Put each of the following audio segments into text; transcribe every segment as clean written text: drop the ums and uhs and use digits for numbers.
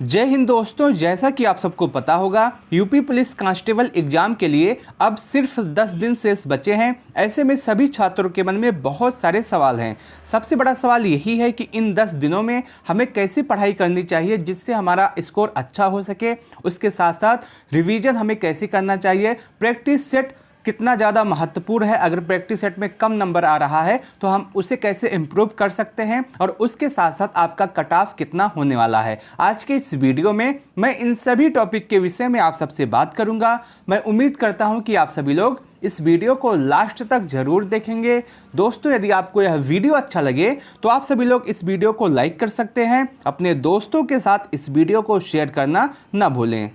जय हिंद दोस्तों, जैसा कि आप सबको पता होगा यूपी पुलिस कांस्टेबल एग्जाम के लिए अब सिर्फ 10 दिन शेष बचे हैं। ऐसे में सभी छात्रों के मन में बहुत सारे सवाल हैं। सबसे बड़ा सवाल यही है कि इन 10 दिनों में हमें कैसी पढ़ाई करनी चाहिए जिससे हमारा स्कोर अच्छा हो सके। उसके साथ साथ रिवीजन हमें कैसे करना चाहिए, प्रैक्टिस सेट कितना ज़्यादा महत्वपूर्ण है। अगर प्रैक्टिस सेट में कम नंबर आ रहा है तो हम उसे कैसे इम्प्रूव कर सकते हैं, और उसके साथ साथ आपका कट ऑफ कितना होने वाला है। आज के इस वीडियो में मैं इन सभी टॉपिक के विषय में आप सबसे बात करूंगा। मैं उम्मीद करता हूं कि आप सभी लोग इस वीडियो को लास्ट तक जरूर देखेंगे। दोस्तों, यदि आपको यह वीडियो अच्छा लगे तो आप सभी लोग इस वीडियो को लाइक कर सकते हैं। अपने दोस्तों के साथ इस वीडियो को शेयर करना ना भूलें।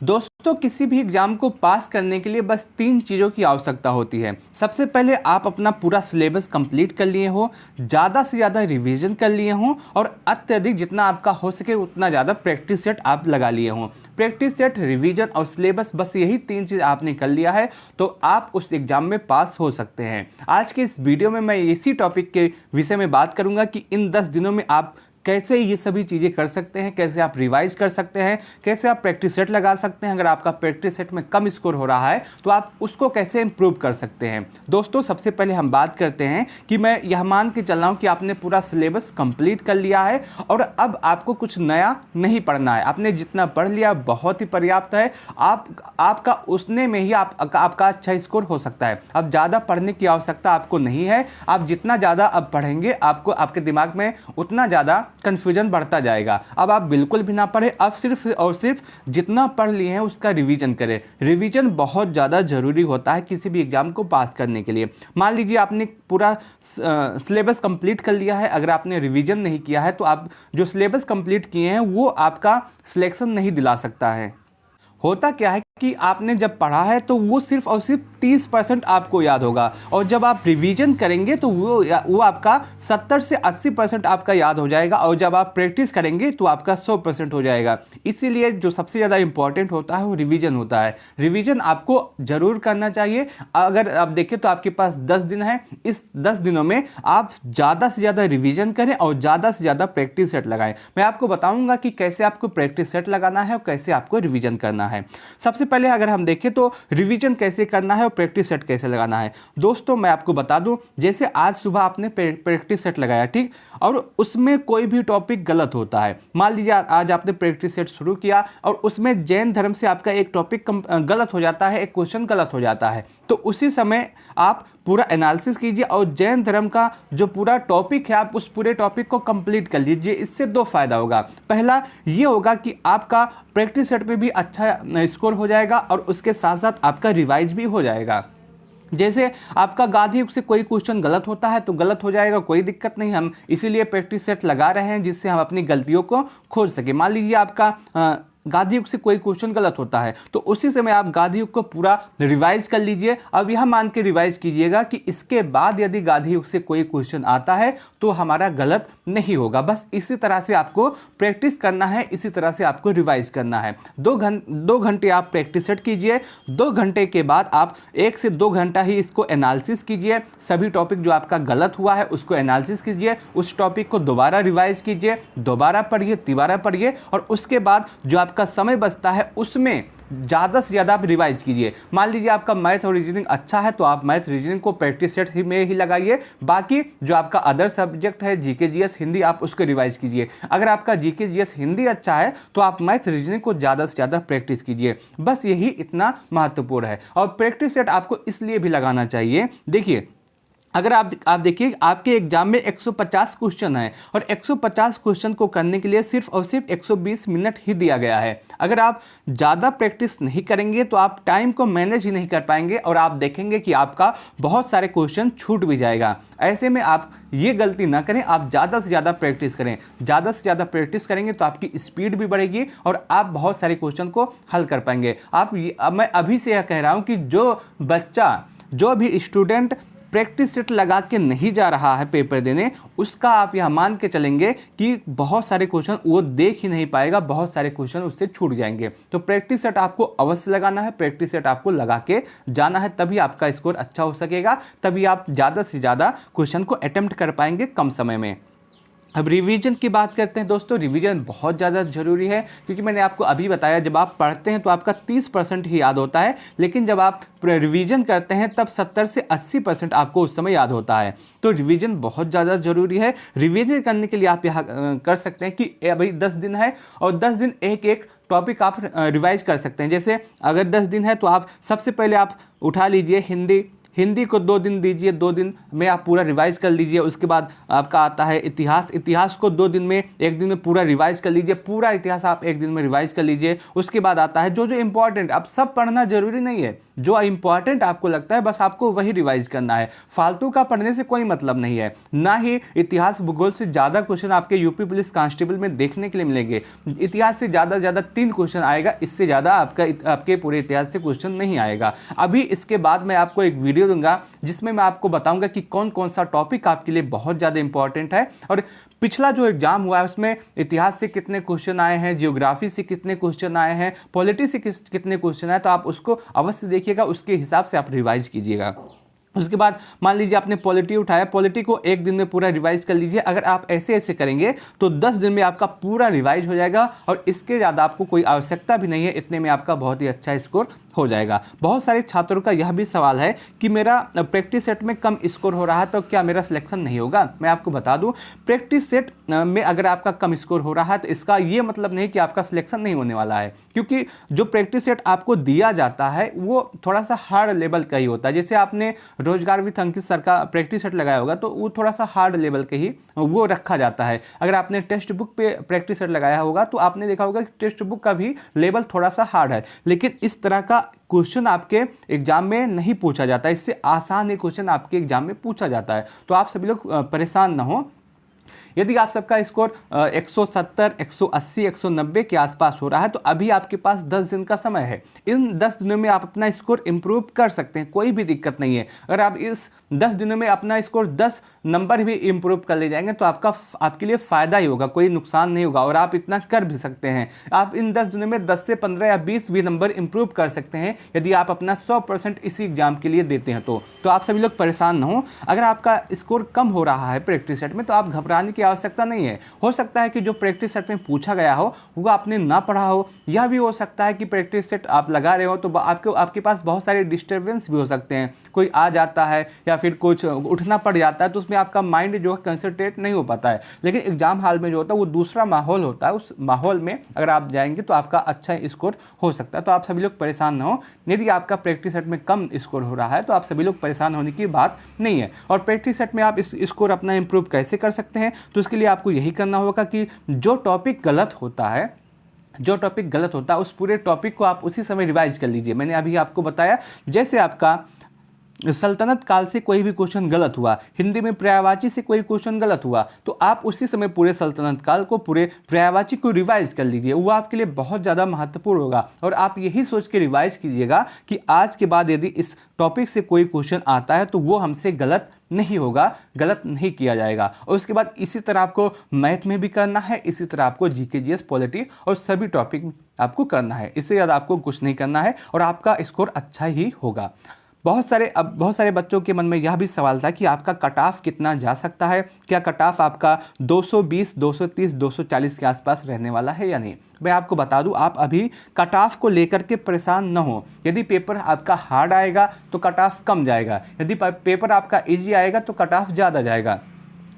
दोस्तों, किसी भी एग्जाम को पास करने के लिए बस 3 चीज़ों की आवश्यकता होती है। सबसे पहले आप अपना पूरा सिलेबस कंप्लीट कर लिए हो, ज़्यादा से ज़्यादा रिवीजन कर लिए हों, और अत्यधिक जितना आपका हो सके उतना ज़्यादा प्रैक्टिस सेट आप लगा लिए हों। प्रैक्टिस सेट, रिवीजन और सिलेबस, बस यही 3 चीज़ आपने कर लिया है तो आप उस एग्ज़ाम में पास हो सकते हैं। आज के इस वीडियो में मैं इसी टॉपिक के विषय में बात करूँगा कि इन 10 दिनों में आप कैसे ये सभी चीज़ें कर सकते हैं, कैसे आप रिवाइज कर सकते हैं, कैसे आप प्रैक्टिस सेट लगा सकते हैं। अगर आपका प्रैक्टिस सेट में कम स्कोर हो रहा है तो आप उसको कैसे इंप्रूव कर सकते हैं। दोस्तों, सबसे पहले हम बात करते हैं कि मैं यह मान के चल रहा हूँ कि आपने पूरा सिलेबस कंप्लीट कर लिया है और अब आपको कुछ नया नहीं पढ़ना है। आपने जितना पढ़ लिया बहुत ही पर्याप्त है। आपका उसने में ही आपका अच्छा स्कोर हो सकता है। अब ज़्यादा पढ़ने की आवश्यकता आपको नहीं है। आप जितना ज़्यादा अब पढ़ेंगे आपको आपके दिमाग में उतना ज़्यादा कंफ्यूजन बढ़ता जाएगा। अब आप बिल्कुल भी ना पढ़े, अब सिर्फ और सिर्फ जितना पढ़ लिए हैं उसका रिवीजन करें। रिवीजन बहुत ज़्यादा ज़रूरी होता है किसी भी एग्जाम को पास करने के लिए। मान लीजिए आपने पूरा सिलेबस कंप्लीट कर लिया है, अगर आपने रिवीजन नहीं किया है तो आप जो सिलेबस कंप्लीट किए हैं वो आपका सिलेक्शन नहीं दिला सकता है। होता क्या है कि आपने जब पढ़ा है तो वो सिर्फ और सिर्फ 30% आपको याद होगा, और जब आप रिवीजन करेंगे तो वो आपका 70 से 80% आपका याद हो जाएगा, और जब आप प्रैक्टिस करेंगे तो आपका 100% हो जाएगा। इसीलिए जो सबसे ज़्यादा इंपॉर्टेंट होता है वो रिवीजन होता है। रिवीजन आपको ज़रूर करना चाहिए। अगर आप देखें तो आपके पास 10 दिन है। इस 10 दिनों में आप ज़्यादा से ज़्यादा रिवीजन करें और ज़्यादा से ज़्यादा प्रैक्टिस सेट लगाएं। मैं आपको बताऊँगा कि कैसे आपको प्रैक्टिस सेट लगाना है और कैसे आपको रिवीजन करना है। सबसे पहले अगर हम देखें तो रिवीजन कैसे करना है और प्रैक्टिस सेट कैसे लगाना है। दोस्तों, मैं आपको बता दूं, जैसे आज सुबह आपने प्रैक्टिस सेट लगाया, ठीक, और उसमें कोई भी टॉपिक गलत होता है। मान लीजिए आज आपने प्रैक्टिस सेट शुरू किया और उसमें जैन धर्म से आपका एक टॉपिक गलत हो जाता है, एक क्वेश्चन गलत हो जाता है, तो उसी समय आप पूरा एनालिसिस कीजिए और जैन धर्म का जो पूरा टॉपिक है आप उस पूरे टॉपिक को कंप्लीट कर लीजिए। इससे 2 फायदा होगा। पहला ये होगा कि आपका प्रैक्टिस सेट पे भी अच्छा स्कोर हो जाएगा और उसके साथ साथ आपका रिवाइज भी हो जाएगा। जैसे आपका गाधी युग से कोई क्वेश्चन गलत होता है तो गलत हो जाएगा, कोई दिक्कत नहीं, हम इसीलिए प्रैक्टिस सेट लगा रहे हैं जिससे हम अपनी गलतियों को खोज सके। मान लीजिए आपका गाधी युग से कोई क्वेश्चन गलत होता है तो उसी समय आप गाधी युग को पूरा रिवाइज कर लीजिए। अब यह मान के रिवाइज कीजिएगा कि इसके बाद यदि गाधी युग से कोई क्वेश्चन आता है तो हमारा गलत नहीं होगा। बस इसी तरह से आपको प्रैक्टिस करना है, इसी तरह से आपको रिवाइज करना है। 2 घंटे आप प्रैक्टिस सेट कीजिए। 2 घंटे के बाद आप 1 से 2 घंटा ही इसको एनालिसिस कीजिए। सभी टॉपिक जो आपका गलत हुआ है उसको एनालिसिस कीजिए, उस टॉपिक को दोबारा रिवाइज कीजिए, दोबारा पढ़िए, तिबारा पढ़िए, और उसके बाद जो आपका समय बचता है उसमें ज़्यादा से ज़्यादा आप रिवाइज कीजिए। मान लीजिए आपका मैथ और रीजनिंग अच्छा है तो आप मैथ रीजनिंग को प्रैक्टिस सेट में ही लगाइए। बाकी जो आपका अदर सब्जेक्ट है, जीके जीएस हिंदी, आप उसको रिवाइज कीजिए। अगर आपका जीके जीएस हिंदी अच्छा है तो आप मैथ रीजनिंग को ज़्यादा से ज़्यादा प्रैक्टिस कीजिए। बस यही इतना महत्वपूर्ण है। और प्रैक्टिस सेट आपको इसलिए भी लगाना चाहिए, देखिए, अगर आप देखिए आपके एग्जाम में 150 क्वेश्चन है और 150 क्वेश्चन को करने के लिए सिर्फ और सिर्फ 120 मिनट ही दिया गया है। अगर आप ज़्यादा प्रैक्टिस नहीं करेंगे तो आप टाइम को मैनेज ही नहीं कर पाएंगे और आप देखेंगे कि आपका बहुत सारे क्वेश्चन छूट भी जाएगा। ऐसे में आप ये गलती ना करें, आप ज़्यादा से ज़्यादा प्रैक्टिस करें। ज़्यादा से ज़्यादा प्रैक्टिस करेंगे तो आपकी स्पीड भी बढ़ेगी और आप बहुत सारे क्वेश्चन को हल कर पाएंगे। मैं अभी से यह कह रहा हूँ कि जो भी स्टूडेंट प्रैक्टिस सेट लगा के नहीं जा रहा है पेपर देने, उसका आप यह मान के चलेंगे कि बहुत सारे क्वेश्चन वो देख ही नहीं पाएगा, बहुत सारे क्वेश्चन उससे छूट जाएंगे। तो प्रैक्टिस सेट आपको अवश्य लगाना है, प्रैक्टिस सेट आपको लगा के जाना है, तभी आपका स्कोर अच्छा हो सकेगा, तभी आप ज़्यादा से ज़्यादा क्वेश्चन को अटेम्प्ट कर पाएंगे कम समय में। अब रिवीजन की बात करते हैं दोस्तों। रिवीजन बहुत ज़्यादा ज़रूरी है, क्योंकि मैंने आपको अभी बताया जब आप पढ़ते हैं तो आपका 30% ही याद होता है, लेकिन जब आप रिवीजन करते हैं तब 70 से 80% आपको उस समय याद होता है। तो रिवीजन बहुत ज़्यादा ज़रूरी है। रिवीजन करने के लिए आप यहाँ कर सकते हैं कि भाई 10 दिन है और 10 दिन एक एक टॉपिक आप रिवाइज कर सकते हैं। जैसे अगर 10 दिन है तो आप सबसे पहले आप उठा लीजिए हिंदी को 2 दिन दीजिए, 2 दिन में आप पूरा रिवाइज कर लीजिए। उसके बाद आपका आता है इतिहास को 2 दिन में, 1 दिन में पूरा रिवाइज कर लीजिए। पूरा इतिहास आप 1 दिन में रिवाइज कर लीजिए। उसके बाद आता है जो इंपॉर्टेंट, अब सब पढ़ना जरूरी नहीं है, जो इंपॉर्टेंट आपको लगता है बस आपको वही रिवाइज करना है। फालतू का पढ़ने से कोई मतलब नहीं है। ना ही इतिहास भूगोल से ज़्यादा क्वेश्चन आपके यूपी पुलिस कांस्टेबल में देखने के लिए मिलेंगे। इतिहास से ज़्यादा 3 क्वेश्चन आएगा, इससे ज़्यादा आपके पूरे इतिहास से क्वेश्चन नहीं आएगा। अभी इसके बाद मैं आपको एक वीडियो दूंगा जिसमें मैं आपको बताऊंगा कि कौन कौन सा टॉपिक आपके लिए बहुत ज़्यादा इंपॉर्टेंट है, और पिछला जो एग्जाम हुआ है उसमें इतिहास से कितने क्वेश्चन आए हैं, जियोग्राफी से कितने क्वेश्चन आए हैं, पॉलिटी से कितने क्वेश्चन आए, तो आप उसको अवश्य देखिएगा, उसके हिसाब से आप रिवाइज कीजिएगा। उसके बाद मान लीजिए आपने पॉलिटी उठाया, पॉलिटी को 1 दिन में पूरा रिवाइज कर लीजिए। अगर आप ऐसे करेंगे तो 10 दिन में आपका पूरा रिवाइज हो जाएगा, और इसके ज़्यादा आपको कोई आवश्यकता भी नहीं है। इतने में आपका बहुत ही अच्छा स्कोर हो जाएगा। बहुत सारे छात्रों का यह भी सवाल है कि मेरा प्रैक्टिस सेट में कम स्कोर हो रहा है तो क्या मेरा सिलेक्शन नहीं होगा। मैं आपको बता दूं, प्रैक्टिस सेट में अगर आपका कम स्कोर हो रहा है तो इसका ये मतलब नहीं कि आपका सिलेक्शन नहीं होने वाला है, क्योंकि जो प्रैक्टिस सेट आपको दिया जाता है वो थोड़ा सा हार्ड लेवल का ही होता है। जैसे आपने रोजगार विथ अंकित सर का प्रैक्टिस सेट लगाया होगा तो वो थोड़ा सा हार्ड लेवल के ही वो रखा जाता है। अगर आपने टेक्स्ट बुक पे प्रैक्टिस सेट लगाया होगा तो आपने देखा होगा कि टेक्स्ट बुक का भी लेवल थोड़ा सा हार्ड है, लेकिन इस तरह का क्वेश्चन आपके एग्जाम में नहीं पूछा जाता। इससे आसान ही क्वेश्चन आपके एग्जाम में पूछा जाता है। तो आप सभी लोग परेशान ना हो। यदि आप सबका स्कोर 170, 180, 190 के आसपास हो रहा है तो अभी आपके पास 10 दिन का समय है। इन 10 दिनों में आप अपना स्कोर इंप्रूव कर सकते हैं, कोई भी दिक्कत नहीं है। अगर आप इस 10 दिनों में अपना स्कोर 10 नंबर भी इंप्रूव कर ले जाएंगे तो आपके लिए फ़ायदा ही होगा, कोई नुकसान नहीं होगा, और आप इतना कर भी सकते हैं। आप इन 10 दिनों में 10 से 15 या 20 भी नंबर इंप्रूव कर सकते हैं यदि आप अपना 100% इसी एग्जाम के लिए देते हैं तो आप सभी लोग परेशान ना हो। अगर आपका स्कोर कम हो रहा है प्रैक्टिस सेट में तो आप घबराने की आवश्यकता नहीं है। हो सकता है कि जो प्रैक्टिस सेट में पूछा गया हो वो आपने ना पढ़ा हो, यह भी हो सकता है कि प्रैक्टिस सेट आप लगा रहे हो तो आपके पास बहुत सारे डिस्टर्बेंस भी हो सकते हैं। कोई आ जाता है या फिर कुछ उठना पड़ जाता है तो उसमें आपका माइंड जो है कंसंट्रेट नहीं हो पाता है। लेकिन एग्जाम हॉल में जो होता है वो दूसरा माहौल होता है, उस माहौल में अगर आप जाएंगे तो आपका अच्छा स्कोर हो सकता है। तो आप सभी लोग परेशान ना हो। यदि आपका प्रैक्टिस सेट में कम स्कोर हो रहा है तो आप सभी लोग परेशान होने की बात नहीं है। और प्रैक्टिस सेट में आप इस स्कोर अपना इंप्रूव कैसे कर सकते हैं, तो इसके लिए आपको यही करना होगा कि जो टॉपिक गलत होता है उस पूरे टॉपिक को आप उसी समय रिवाइज कर लीजिए। मैंने अभी आपको बताया, जैसे आपका सल्तनत काल से कोई भी क्वेश्चन गलत हुआ, हिंदी में पर्यायवाची से कोई क्वेश्चन गलत हुआ, तो आप उसी समय पूरे सल्तनत काल को, पूरे पर्यायवाची को रिवाइज कर लीजिए। वो आपके लिए बहुत ज़्यादा महत्वपूर्ण होगा। और आप यही सोच के रिवाइज कीजिएगा कि आज के बाद यदि इस टॉपिक से कोई क्वेश्चन आता है तो वो हमसे गलत नहीं होगा, गलत नहीं किया जाएगा। और उसके बाद इसी तरह आपको मैथ में भी करना है, इसी तरह आपको जीके जीएस पॉलिटी और सभी टॉपिक आपको करना है। इससे ज़्यादा आपको कुछ नहीं करना है और आपका स्कोर अच्छा ही होगा। बहुत सारे बच्चों के मन में यह भी सवाल था कि आपका कट ऑफ कितना जा सकता है, क्या कट ऑफ आपका 220, 230, 240 के आसपास रहने वाला है या नहीं। मैं आपको बता दूं, आप अभी कट ऑफ को लेकर के परेशान न हो। यदि पेपर आपका हार्ड आएगा तो कट ऑफ कम जाएगा, यदि पेपर आपका इजी आएगा तो कट ऑफ ज़्यादा जाएगा।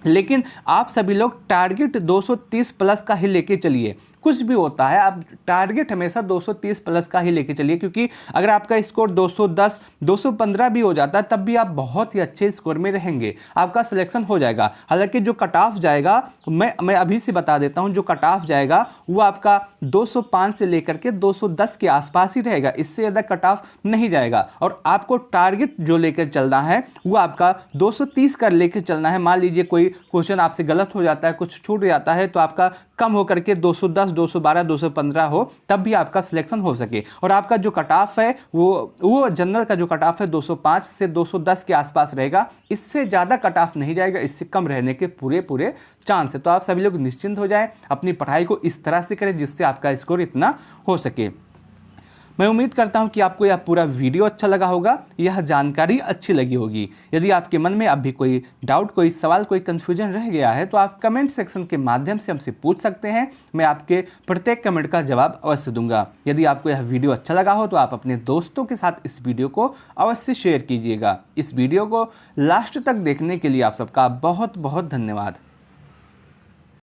लेकिन आप सभी लोग टारगेट 230 प्लस का ही लेके चलिए। कुछ भी होता है, आप टारगेट हमेशा 230 प्लस का ही लेके चलिए, क्योंकि अगर आपका स्कोर 210, 215 भी हो जाता है तब भी आप बहुत ही अच्छे स्कोर में रहेंगे, आपका सिलेक्शन हो जाएगा। हालांकि जो कट ऑफ जाएगा, मैं अभी से बता देता हूं, जो कट ऑफ जाएगा वो आपका 205 से लेकर के 210 के आसपास ही रहेगा, इससे ज़्यादा कट ऑफ नहीं जाएगा। और आपको टारगेट जो लेकर चलना है वो आपका 230 का लेकर चलना है। मान लीजिए कोई क्वेश्चन आपसे गलत हो जाता है, कुछ छूट जाता है, तो आपका कम होकर के 210, 212, 215 हो, तब भी आपका सिलेक्शन हो सके। और आपका जो कट ऑफ है वो जनरल का जो कट ऑफ है 205 से 210 के आसपास रहेगा, इससे ज़्यादा कट ऑफ नहीं जाएगा, इससे कम रहने के पूरे चांस है। तो आप सभी लोग निश्चिंत हो जाएं, अपनी पढ़ाई को इस तरह से करें जिससे आपका स्कोर इतना हो सके। मैं उम्मीद करता हूं कि आपको यह पूरा वीडियो अच्छा लगा होगा, यह जानकारी अच्छी लगी होगी। यदि आपके मन में अब भी कोई डाउट, कोई सवाल, कोई कंफ्यूजन रह गया है तो आप कमेंट सेक्शन के माध्यम से हमसे पूछ सकते हैं। मैं आपके प्रत्येक कमेंट का जवाब अवश्य दूंगा। यदि आपको यह वीडियो अच्छा लगा हो तो आप अपने दोस्तों के साथ इस वीडियो को अवश्य शेयर कीजिएगा। इस वीडियो को लास्ट तक देखने के लिए आप सबका बहुत बहुत धन्यवाद।